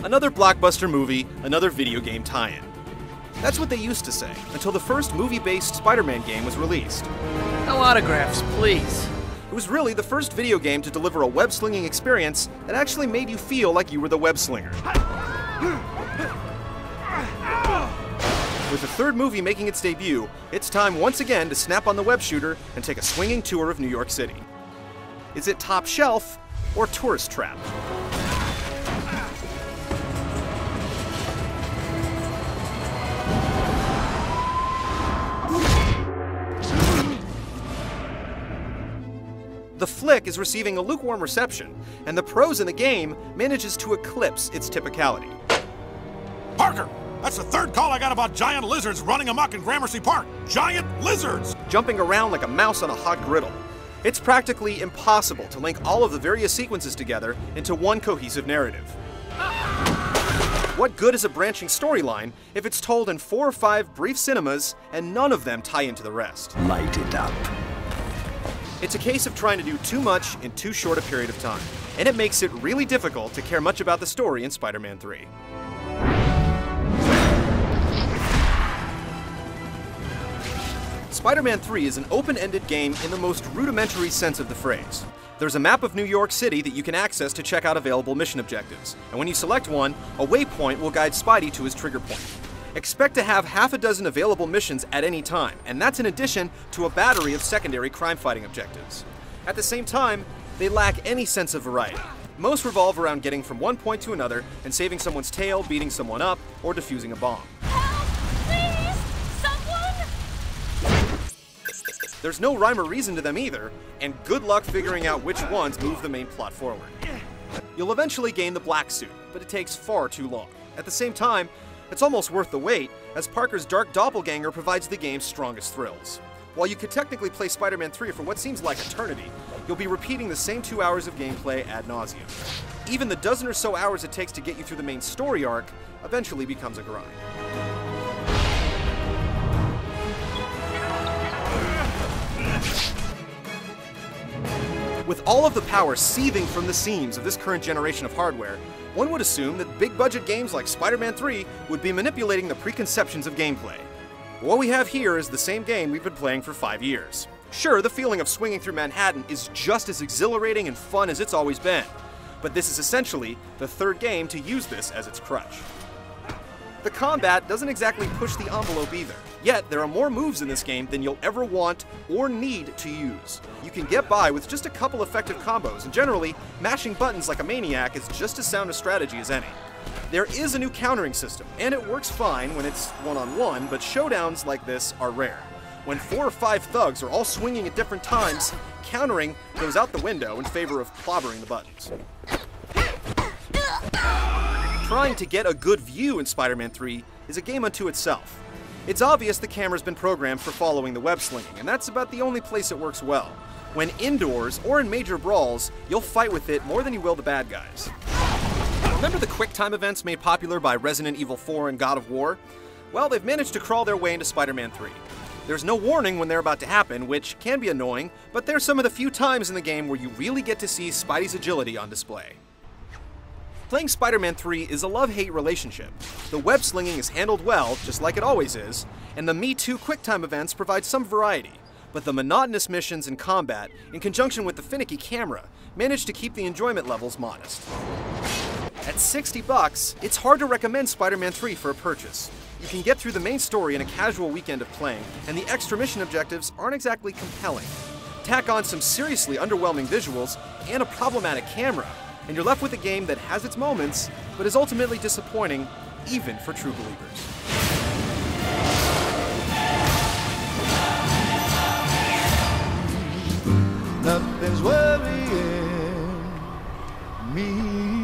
Another blockbuster movie, another video game tie-in. That's what they used to say, until the first movie-based Spider-Man game was released. No autographs, please. It was really the first video game to deliver a web-slinging experience that actually made you feel like you were the web-slinger. With the third movie making its debut, it's time once again to snap on the web shooter and take a swinging tour of New York City. Is it top shelf or tourist trap? The flick is receiving a lukewarm reception, and the prose in the game manages to eclipse its typicality. Parker! That's the third call I got about giant lizards running amok in Gramercy Park. Giant lizards! Jumping around like a mouse on a hot griddle. It's practically impossible to link all of the various sequences together into one cohesive narrative. What good is a branching storyline if it's told in 4 or 5 brief cinemas and none of them tie into the rest? Light it up. It's a case of trying to do too much in too short a period of time, and it makes it really difficult to care much about the story in Spider-Man 3. Spider-Man 3 is an open-ended game in the most rudimentary sense of the phrase. There's a map of New York City that you can access to check out available mission objectives, and when you select one, a waypoint will guide Spidey to his trigger point. Expect to have half a dozen available missions at any time, and that's in addition to a battery of secondary crime-fighting objectives. At the same time, they lack any sense of variety. Most revolve around getting from one point to another and saving someone's tail, beating someone up, or defusing a bomb. Help! Please! Someone! There's no rhyme or reason to them either, and good luck figuring out which ones move the main plot forward. You'll eventually gain the black suit, but it takes far too long. At the same time, it's almost worth the wait, as Parker's dark doppelganger provides the game's strongest thrills. While you could technically play Spider-Man 3 for what seems like eternity, you'll be repeating the same 2 hours of gameplay ad nauseum. Even the dozen or so hours it takes to get you through the main story arc eventually becomes a grind. With all of the power seething from the seams of this current generation of hardware, one would assume that big-budget games like Spider-Man 3 would be manipulating the preconceptions of gameplay. But what we have here is the same game we've been playing for 5 years. Sure, the feeling of swinging through Manhattan is just as exhilarating and fun as it's always been, but this is essentially the third game to use this as its crutch. The combat doesn't exactly push the envelope either, yet there are more moves in this game than you'll ever want or need to use. You can get by with just a couple effective combos, and generally, mashing buttons like a maniac is just as sound a strategy as any. There is a new countering system, and it works fine when it's one-on-one, but showdowns like this are rare. When 4 or 5 thugs are all swinging at different times, countering goes out the window in favor of clobbering the buttons. Trying to get a good view in Spider-Man 3 is a game unto itself. It's obvious the camera's been programmed for following the web slinging, and that's about the only place it works well. When indoors or in major brawls, you'll fight with it more than you will the bad guys. Remember the QuickTime events made popular by Resident Evil 4 and God of War? Well, they've managed to crawl their way into Spider-Man 3. There's no warning when they're about to happen, which can be annoying, but they're some of the few times in the game where you really get to see Spidey's agility on display. Playing Spider-Man 3 is a love-hate relationship. The web slinging is handled well, just like it always is, and the Me Too QuickTime events provide some variety, but the monotonous missions and combat, in conjunction with the finicky camera, manage to keep the enjoyment levels modest. At $60, it's hard to recommend Spider-Man 3 for a purchase. You can get through the main story in a casual weekend of playing, and the extra mission objectives aren't exactly compelling. Tack on some seriously underwhelming visuals and a problematic camera, and you're left with a game that has its moments, but is ultimately disappointing, even for true believers. Nothing's worrying me.